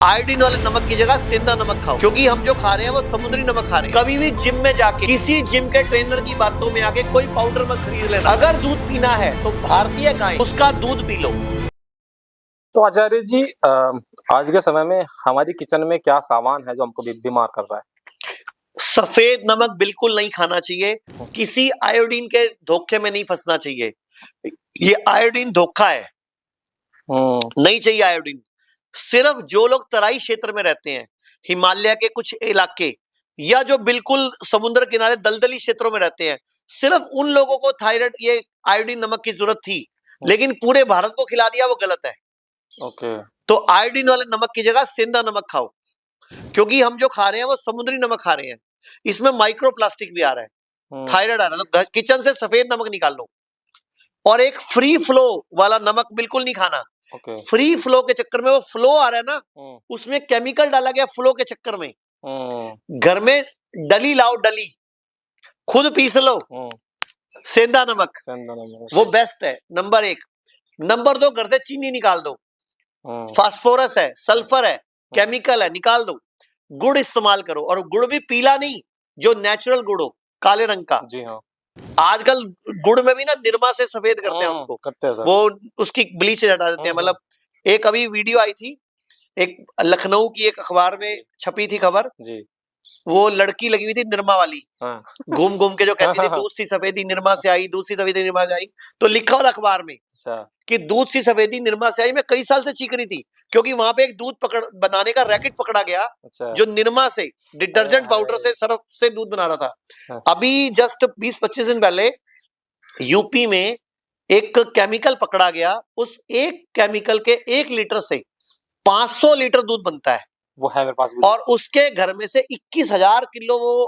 Iodine वाले नमक की जगह सेंधा नमक खाओ, क्योंकि हम जो खा रहे हैं वो समुद्री नमक खा रहे हैं। कभी भी जिम में जाके किसी जिम के ट्रेनर की बातों में आके कोई पाउडर मत खरीद लेना। अगर दूध पीना है तो भारतीय गाय उसका दूध पी लो। तो आचार्य जी, आज के समय में हमारी किचन में क्या सामान है जो हमको बीमार कर रहा है? सफेद नमक बिल्कुल नहीं खाना चाहिए, किसी आयोडीन के धोखे में नहीं फंसना चाहिए। ये आयोडीन धोखा है, नहीं चाहिए आयोडीन। सिर्फ जो लोग तराई क्षेत्र में रहते हैं, हिमालय के कुछ इलाके या जो बिल्कुल समुद्र किनारे दलदली क्षेत्रों में रहते हैं, सिर्फ उन लोगों को थायराइड ये आयोडीन नमक की जरूरत थी, लेकिन पूरे भारत को खिला दिया, वो गलत है। ओके। तो आयोडीन वाले नमक की जगह सेंधा नमक खाओ, क्योंकि हम जो खा रहे हैं वो समुद्री नमक खा रहे हैं। इसमें माइक्रो प्लास्टिक भी आ रहा है, थायराइड आ रहा है। तो किचन से सफेद नमक निकाल लो। और एक फ्री फ्लो वाला नमक बिल्कुल नहीं खाना। फ्री फ्लो के चक्कर में वो फ्लो आ रहा है ना, उसमें केमिकल डाला गया फ्लो के चक्कर में। घर में डली लाओ, डली खुद पीस लो, सेंधा नमक वो बेस्ट है। नंबर 1। नंबर 2, घर से चीनी निकाल दो, फास्फोरस है, सल्फर है, केमिकल है, निकाल दो। गुड़ इस्तेमाल करो, और गुड़ भी पीला नहीं, जो नेचुरल गुड़ हो, काले रंग का। जी हाँ। आजकल गुड़ में भी ना निरमा से सफेद करते हैं उसको, करते हैं सर। वो उसकी ब्लीच हटा देते हैं। मतलब एक अभी वीडियो आई थी, एक लखनऊ की एक अखबार में छपी थी खबर जी। वो लड़की लगी हुई थी निरमा वाली, घूम घूम के जो कहती थी दूध सी सफेदी निरमा से आई, दूध सी सफेदी निरमा से आई। तो लिखा हुआ अखबार में कि दूध सी सफेदी निरमा से आई। मैं कई साल से चीख रही थी, क्योंकि वहां पे एक दूध बनाने का रैकेट पकड़ा गया, जो निरमा से डिटर्जेंट पाउडर से सर्फ से दूध बना रहा था। अभी जस्ट 20-25 दिन पहले यूपी में एक केमिकल पकड़ा गया, उस एक केमिकल के 1 लीटर से 500 लीटर दूध बनता है। वो है मेरे पास भी। और उसके घर में से 21,000 किलो वो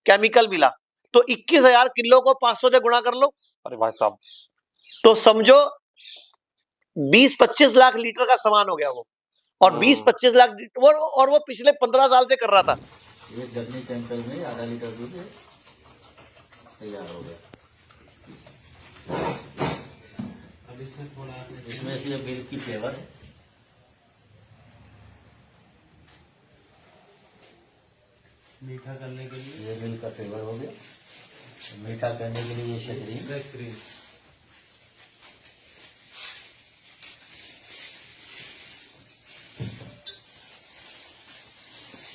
केमिकल मिला। तो 21,000 किलो को 500 से गुणा कर लो। अरे भाई साहब, तो समझो 20-25 लाख लीटर का सामान हो गया वो। और 20-25 लाख और वो पिछले 15 साल से कर रहा था। ये गर्मी केमिकल में आधा लीटर दूध तैयार हो गया। अब इसमें से मिल्क की फ्लेवर है। मीठा करने के लिए ये मिल्क का फ्लेवर हो गया। मीठा करने के लिए ये शक्करी,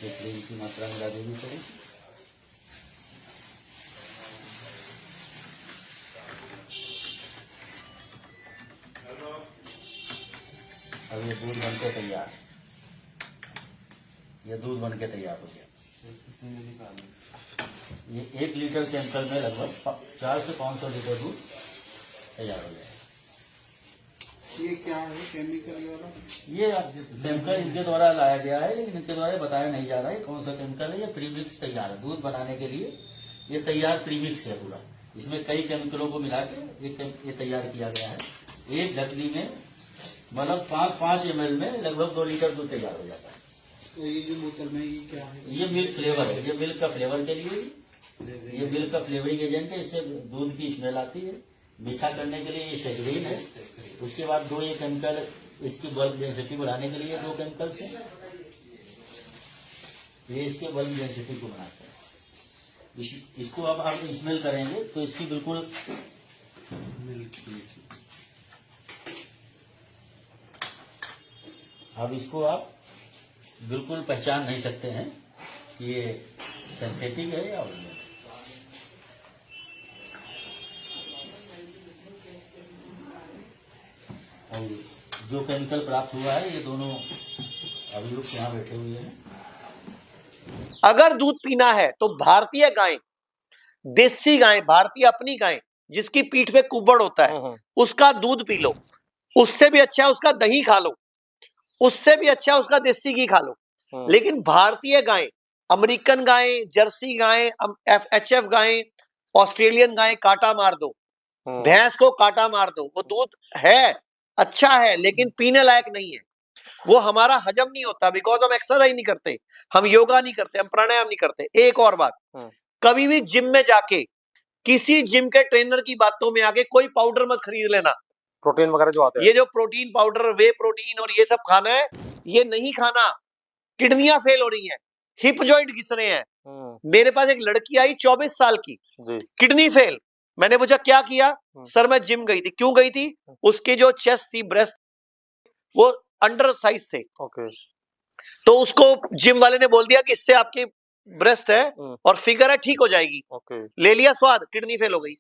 क्रीम की मात्रा में डालेंगे करें। अब ये दूध बनके तैयार, ये दूध बनके तैयार हो गया। ये 1 लीटर केमिकल में लगभग 400 से 500 लीटर दूध तैयार हो गया। ये क्या है केमिकल वाला? ये केमिकल इनके द्वारा लाया गया है, लेकिन इनके द्वारा बताया नहीं जा रहा है कौन सा केमिकल है। ये प्रीमिक्स तैयार है दूध बनाने के लिए, ये तैयार प्रीमिक्स है पूरा। इसमें कई केमिकलों को मिला के ये तैयार किया गया है। एक ढकनी में मतलब 5 ml में लगभग 2 लीटर दूध तैयार हो जाता है। तो ये जो बोतल में ये क्या है? ये मिल्क फ्लेवर है, ये मिल्क का फ्लेवर के लिए, ये मिल्क का फ्लेवरिंग एजेंट है। इससे दूध की स्मेल आती है। मीठा करने के लिए ये सेक्रीन है। उसके बाद 2 ये केमिकल, इसकी बल्क डेंसिटी बढ़ाने के लिए 2 केमिकल्स हैं। ये इसके बल्क डेंसिटी को बढ़ाते हैं। इसको अब आप स्मेल करेंगे तो इसकी बिल्कुल अब इसको आप बिल्कुल पहचान नहीं सकते हैं कि ये सिंथेटिक है या ओरिजिनल। और जो केमिकल प्राप्त हुआ है, ये दोनों अभियुक्त यहाँ बैठे हुए हैं। अगर दूध पीना है तो भारतीय गाय, देसी गाय, भारतीय अपनी गाय जिसकी पीठ पे कुबड़ होता है, उसका दूध पी लो। उससे भी अच्छा उसका दही खा लो, उससे भी अच्छा उसका देसी घी खा लो। लेकिन भारतीय गाय, अमेरिकन गाय, जर्सी गाय, HF गाय, ऑस्ट्रेलियन गाय काटा मार दो, भैंस को काटा मार दो। वो दूध है, अच्छा है, लेकिन पीने लायक नहीं है। वो हमारा हजम नहीं होता, बिकॉज हम एक्सरसाइज नहीं करते, हम योगा नहीं करते, हम प्राणायाम नहीं करते। एक और बात, कभी भी जिम में जाके किसी जिम के ट्रेनर की बातों में आके कोई पाउडर मत खरीद लेना। प्रोटीन वगैरह जो आते हैं, ये जो प्रोटीन पाउडर, वे प्रोटीन और ये सब खाना है, ये नहीं खाना। किडनियां फेल हो रही हैं, हिप जॉइंट घिस रहे हैं। मेरे पास एक लड़की आई 24 साल की, जी किडनी फेल। मैंने पूछा क्या किया? सर मैं जिम गई थी। क्यों गई थी? उसके जो चेस्ट थी, ब्रेस्ट, वो अंडर साइज थे। ओके तो उसको जिम वाले ने बोल दिया कि इससे आपकी ब्रेस्ट है और फिगर है, ठीक हो जाएगी। ओके ले लिया स्वाद, किडनी फेल हो गई।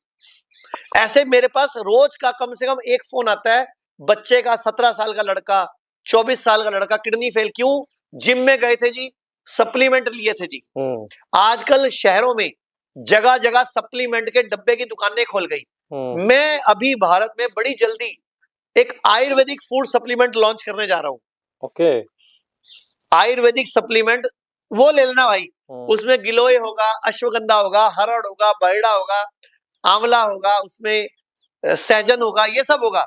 ऐसे मेरे पास रोज का कम से कम एक फोन आता है, बच्चे का, 17 साल का लड़का, 24 साल का लड़का, किडनी फेल। क्यों? जिम में गए थे जी, सप्लीमेंट लिए थे जी। आजकल शहरों में जगह जगह सप्लीमेंट के डब्बे की दुकानें खोल गई। मैं अभी भारत में बड़ी जल्दी एक आयुर्वेदिक फूड सप्लीमेंट लॉन्च करने जा रहा हूं। ओके आयुर्वेदिक सप्लीमेंट वो ले लेना भाई। उसमें गिलोय होगा, अश्वगंधा होगा, हरड़ होगा, बरड़ा होगा, आंवला होगा, उसमें सहजन होगा, ये सब होगा।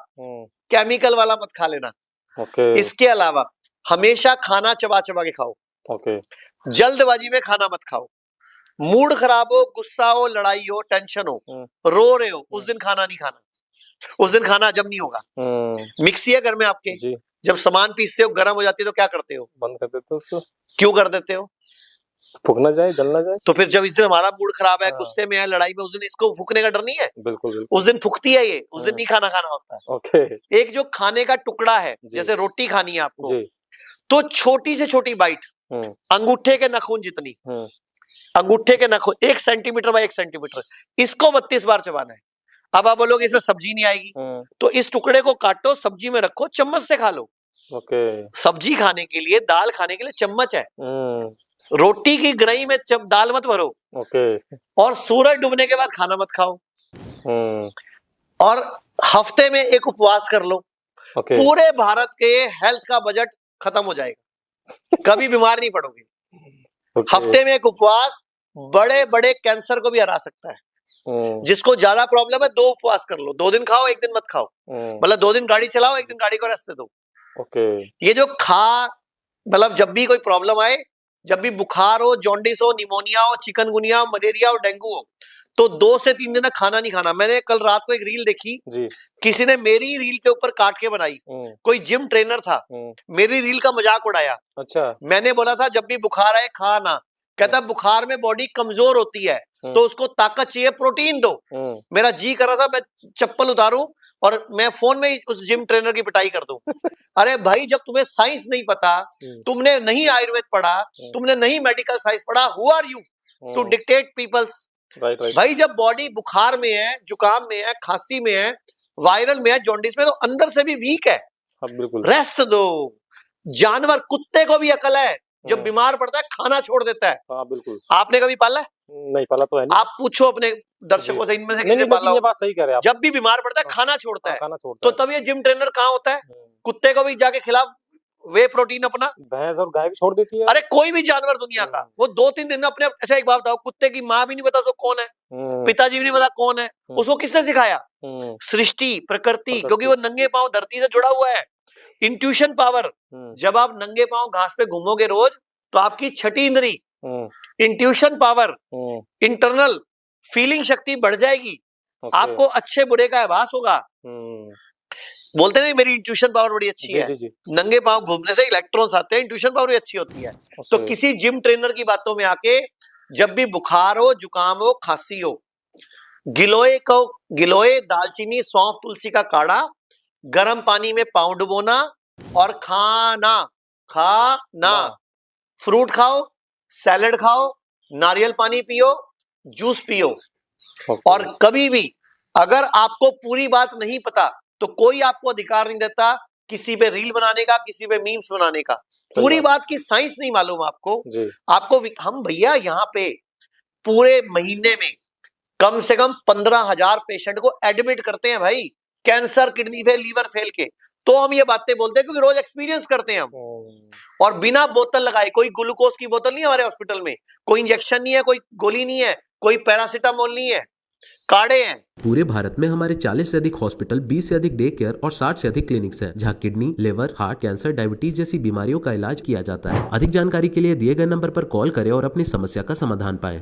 केमिकल वाला मत खा लेना। ओके इसके अलावा हमेशा खाना चबा चबा के खाओ। ओके जल्दबाजी में खाना मत खाओ। मूड खराब हो, गुस्सा हो, लड़ाई हो, टेंशन हो, रो रहे हो, उस दिन खाना नहीं खाना। उस दिन खाना हजम नहीं होगा। मिक्सी है घर में आपके, जी जब सामान पीसते हो गर्म हो जाती है तो क्या करते हो? बंद कर देते हो उसको, क्यों कर देते हो? फूक ना जाए, जल ना जाए। तो फिर जब इस दिन हमारा मूड खराब है, गुस्से में है, लड़ाई में, उस दिन इसको फूकने का डर नहीं है? बिल्कुल बिल्कुल उस दिन फूकती है ये, उस दिन नहीं खाना खाना होता है। ओके एक जो खाने का टुकड़ा है, जी। जैसे रोटी खानी है आपको, जी तो छोटी से छोटी बाइट, अंगूठे के नाखून जितनी, अंगूठे के नाखून 1 सेंटीमीटर बाय 1 सेंटीमीटर, इसको 32 बार चबाना है। अब आप बोलोगे इसमें सब्जी नहीं आएगी, तो इस टुकड़े को काटो, सब्जी में रखो, चम्मच से खा लो। ओके सब्जी खाने के लिए, दाल खाने के लिए चम्मच है। रोटी की ग्रही में दाल मत भरो। ओके और सूरज डूबने के बाद खाना मत खाओ। और हफ्ते में एक उपवास कर लो। ओके पूरे भारत के हेल्थ का बजट खत्म हो जाएगा, कभी बीमार नहीं पड़ोगे। हफ्ते में एक उपवास बड़े बड़े कैंसर को भी हरा सकता है। जिसको ज्यादा प्रॉब्लम है, 2 उपवास कर लो। 2 दिन खाओ, 1 दिन मत खाओ। मतलब 2 दिन गाड़ी चलाओ, 1 दिन गाड़ी को रेस्ट दो। ओके ये जो मतलब जब भी कोई प्रॉब्लम आए, जब भी बुखार हो, जॉन्डिस हो, निमोनिया हो, चिकनगुनिया, मलेरिया और डेंगू हो, तो 2 से 3 दिन तक खाना नहीं खाना। मैंने कल रात को एक रील देखी जी किसी ने मेरी रील के ऊपर काट के बनाई। कोई जिम ट्रेनर था, मेरी रील का मजाक उड़ाया। अच्छा मैंने बोला था जब भी बुखार आए खाना, कहता बुखार में बॉडी कमजोर होती है तो उसको ताकत चाहिए, प्रोटीन दो। मेरा जी कर रहा था मैं चप्पल उतारूं और मैं फोन में ही उस जिम ट्रेनर की पिटाई कर दूं। अरे भाई, जब तुम्हें साइंस नहीं पता, तुमने नहीं आयुर्वेद पढ़ा, तुमने नहीं मेडिकल साइंस पढ़ा, who are you to dictate peoples? Right right भाई, जब बॉडी बुखार में है, जुकाम में है, खांसी में है, वायरल में है, जॉन्डिस में, तो अंदर से भी वीक है। हाँ बिल्कुल रेस्ट दो। जानवर, कुत्ते को भी अकल है, जब बीमार पड़ता है खाना छोड़ देता है। हाँ बिल्कुल। आपने कभी पाला है? नहीं पाला तो है नहीं। आप पूछो अपने दर्शकों से, इनमें से किसी ने नहीं, पाला ये हो? बात सही कह रहे हैं आप। जब भी बीमार पड़ता है खाना छोड़ता है। खाना छोड़ता तो है। तब ये जिम ट्रेनर कहाँ होता है? कुत्ते को भी जाके खिलाफ वे प्रोटीन अपना। भैंस और गाय भी छोड़ देती है। अरे कोई भी जानवर दुनिया का, वो 2-3 दिन में अपने। अच्छा एक बात बताओ, कुत्ते की माँ भी नहीं पता उसको कौन है, पिताजी भी नहीं पता कौन है, उसको किसने सिखाया? सृष्टि, प्रकृति, क्योंकि वो नंगे पांव धरती से जुड़ा हुआ है। इंट्यूशन पावर, जब आप नंगे पांव घास पे घूमोगे रोज, तो आपकी छठी इंद्री, इंट्यूशन पावर, इंटरनल फीलिंग शक्ति बढ़ जाएगी। आपको अच्छे बुरे का आभास होगा। बोलते नहीं मेरी इंट्यूशन पावर बड़ी अच्छी है। जी। नंगे पांव घूमने से इलेक्ट्रॉन्स आते हैं, इंट्यूशन पावर भी अच्छी होती है। तो किसी जिम ट्रेनर की बातों में आके, जब भी बुखार हो, जुकाम हो, खांसी हो, गिलोय, दालचीनी, सौंफ, तुलसी का काढ़ा गर्म पानी में पाँव डुबोना और खाना। फ्रूट खाओ, सैलेड खाओ, नारियल पानी पियो, जूस पियो। और कभी भी अगर आपको पूरी बात नहीं पता, तो कोई आपको अधिकार नहीं देता किसी पे रील बनाने का, किसी पे मीम्स बनाने का। पूरी बात की साइंस नहीं मालूम आपको। हम भैया यहाँ पे पूरे महीने में कम से कम 15,000 पेशेंट को एडमिट करते हैं भाई, cancer, kidney fail, liver fail के। तो हम ये बातें बोलते हैं क्योंकि रोज एक्सपीरियंस करते हैं हम। और बिना बोतल लगाए, कोई ग्लूकोज की बोतल नहीं है हमारे हॉस्पिटल में, कोई इंजेक्शन नहीं है, कोई गोली नहीं है, कोई पैरासिटामोल नहीं है, काढ़े हैं। पूरे भारत में हमारे 40 से अधिक हॉस्पिटल, 20 से अधिक डे केयर और 60 से अधिक क्लिनिक्स हैं, जहां kidney, liver, heart, cancer, diabetes जैसी बीमारियों का इलाज किया जाता है। अधिक जानकारी के लिए दिए गए नंबर पर कॉल करें और अपनी समस्या का समाधान पाएं।